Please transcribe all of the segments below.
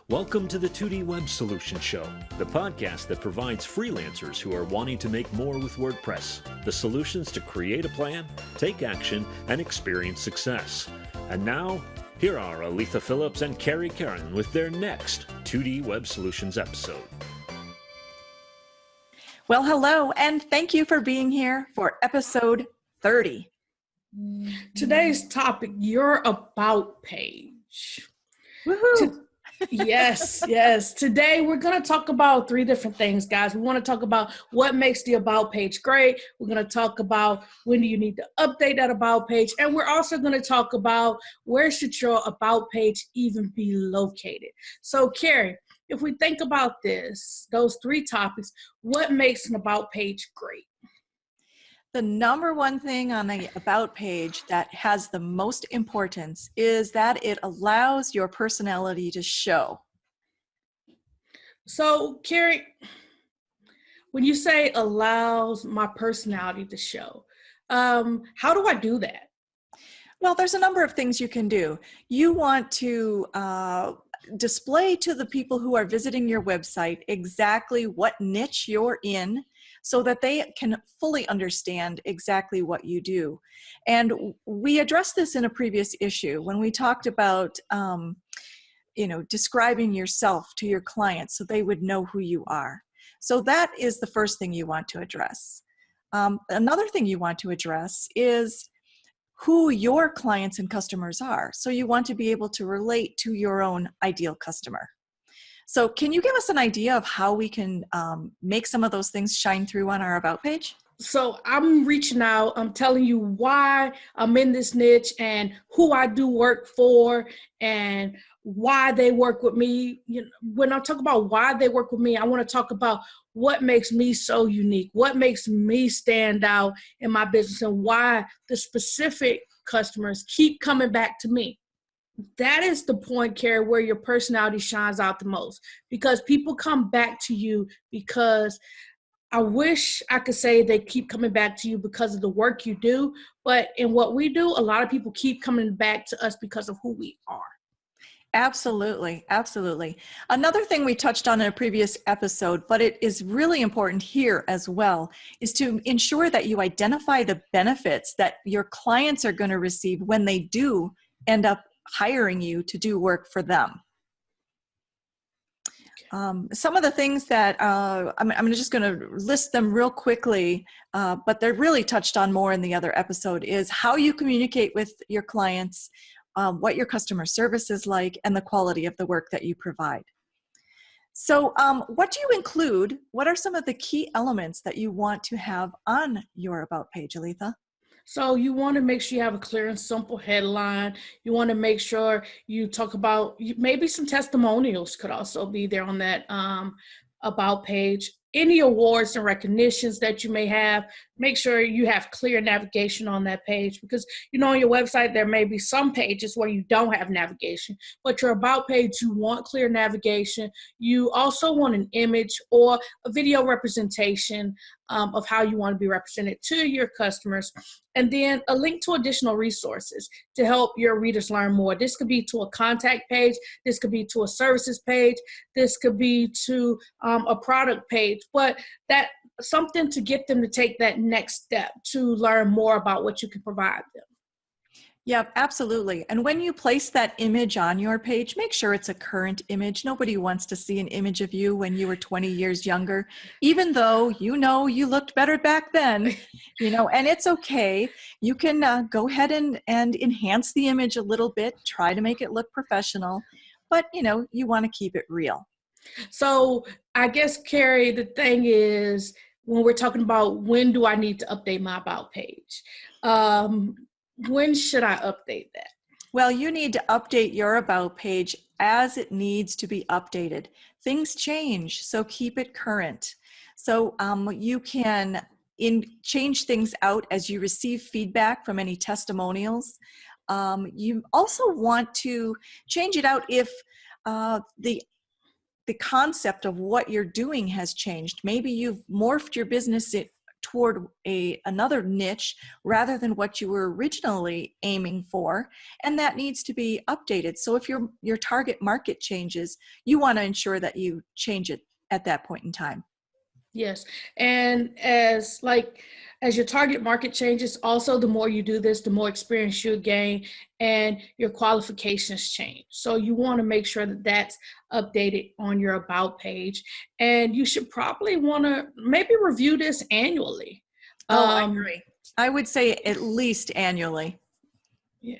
Welcome to the 2D Web Solution Show, the podcast that provides freelancers who are wanting to make more with WordPress, the solutions to create a plan, take action, and experience success. And now, here are Arelthia, Phillips, and Carron with their next 2D Web Solutions episode. Well, hello, and thank you for being here for episode 30. Today's topic, your about page. Woohoo! Yes. Today we're going to talk about three different things, guys. We want to talk about what makes the about page great. We're going to talk about when do you need to update that about page. And we're also going to talk about where should your about page even be located. So, Kerry, if we think about those three topics, what makes an about page great? The number one thing on the About page that has the most importance is that it allows your personality to show. So, Kerry, when you say allows my personality to show, how do I do that? Well, there's a number of things you can do. You want to display to the people who are visiting your website exactly what niche you're in, so that they can fully understand exactly what you do. And we addressed this in a previous issue when we talked about, describing yourself to your clients so they would know who you are. So that is the first thing you want to address. Another thing you want to address is who your clients and customers are. So you want to be able to relate to your own ideal customer. So can you give us an idea of how we can make some of those things shine through on our About page? So I'm reaching out, I'm telling you why I'm in this niche and who I do work for and why they work with me. When I talk about why they work with me, I want to talk about what makes me so unique, what makes me stand out in my business, and why the specific customers keep coming back to me. That is the point, Kerry, where your personality shines out the most, because people come back to you because I wish I could say they keep coming back to you because of the work you do. But in what we do, a lot of people keep coming back to us because of who we are. Absolutely. Another thing we touched on in a previous episode, but it is really important here as well, is to ensure that you identify the benefits that your clients are going to receive when they do end up hiring you to do work for them. Some of the things that I'm just going to list them real quickly, but they're really touched on more in the other episode, is how you communicate with your clients, what your customer service is like, and the quality of the work that you provide. So what do you include? What are some of the key elements that you want to have on your About page, Arelthia? So you want to make sure you have a clear and simple headline. You want to make sure you talk about, maybe some testimonials could also be there on that About page. Any awards and recognitions that you may have, make sure you have clear navigation on that page, because on your website there may be some pages where you don't have navigation, but your About page, you want clear navigation. You also want an image or a video representation of how you want to be represented to your customers, and then a link to additional resources to help your readers learn more. This could be to a contact page, this could be to a services page, this could be to a product page, but that something to get them to take that next step to learn more about what you can provide them. Yeah, absolutely. And when you place that image on your page, make sure it's a current image. Nobody wants to see an image of you when you were 20 years younger, even though you looked better back then, and it's okay. You can go ahead and enhance the image a little bit, try to make it look professional, but you want to keep it real. So I guess, Kerry, the thing is, when we're talking about when do I need to update my About page, when should I update that? Well, you need to update your About page as it needs to be updated. Things change, so keep it current. So you can change things out as you receive feedback from any testimonials. You also want to change it out if the concept of what you're doing has changed. Maybe you've morphed your business toward another niche rather than what you were originally aiming for, and that needs to be updated. So if your target market changes, you want to ensure that you change it at that point in time. Yes. And as your target market changes, also the more you do this, the more experience you gain and your qualifications change. So you want to make sure that that's updated on your about page. And you should probably want to maybe review this annually. I agree. I would say at least annually. Yeah.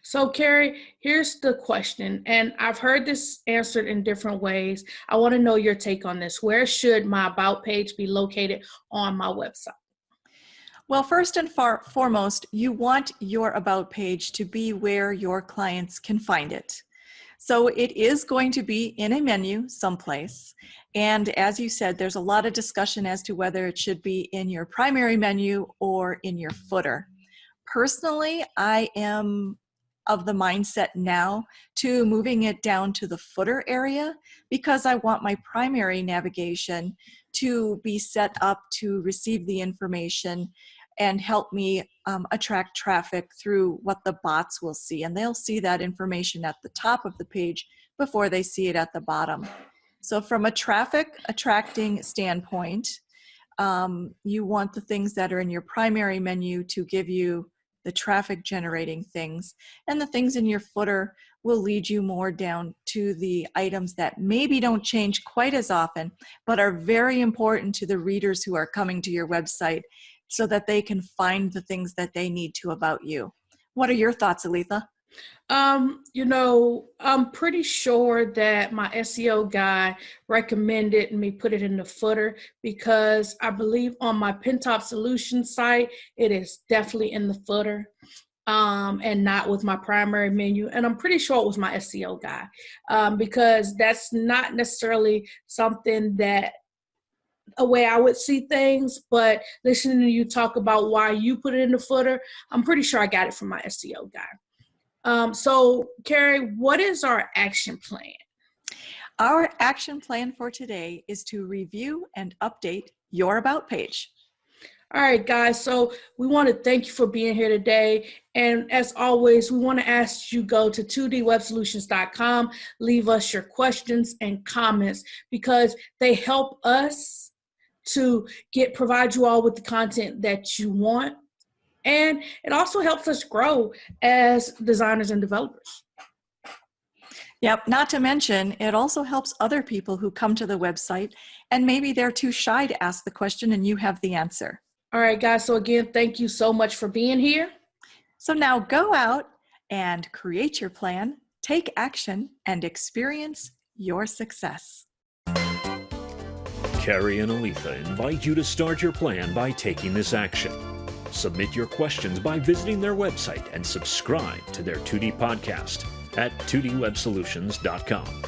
So Kerry, here's the question, and I've heard this answered in different ways. I want to know your take on this. Where should my about page be located on my website? Well, first and foremost, you want your about page to be where your clients can find it. So it is going to be in a menu someplace. And as you said, there's a lot of discussion as to whether it should be in your primary menu or in your footer. Personally, I am of the mindset now to moving it down to the footer area because I want my primary navigation to be set up to receive the information and help me attract traffic through what the bots will see. And they'll see that information at the top of the page before they see it at the bottom. So from a traffic attracting standpoint, you want the things that are in your primary menu to give you the traffic generating things, and the things in your footer will lead you more down to the items that maybe don't change quite as often, but are very important to the readers who are coming to your website so that they can find the things that they need to about you. What are your thoughts, Arelthia? I'm pretty sure that my SEO guy recommended me put it in the footer because I believe on my Pentop Solutions site, it is definitely in the footer and not with my primary menu. And I'm pretty sure it was my SEO guy because that's not necessarily something that a way I would see things, but listening to you talk about why you put it in the footer, I'm pretty sure I got it from my SEO guy. So, Kerry, what is our action plan? Our action plan for today is to review and update your about page. All right, guys. So we want to thank you for being here today. And as always, we want to ask you go to 2dwebsolutions.com, leave us your questions and comments because they help us to provide you all with the content that you want. And it also helps us grow as designers and developers. Yep, not to mention, it also helps other people who come to the website and maybe they're too shy to ask the question and you have the answer. All right, guys. So again, thank you so much for being here. So now go out and create your plan, take action, and experience your success. Kerry and Arelthia invite you to start your plan by taking this action. Submit your questions by visiting their website and subscribe to their 2D podcast at 2dwebsolutions.com.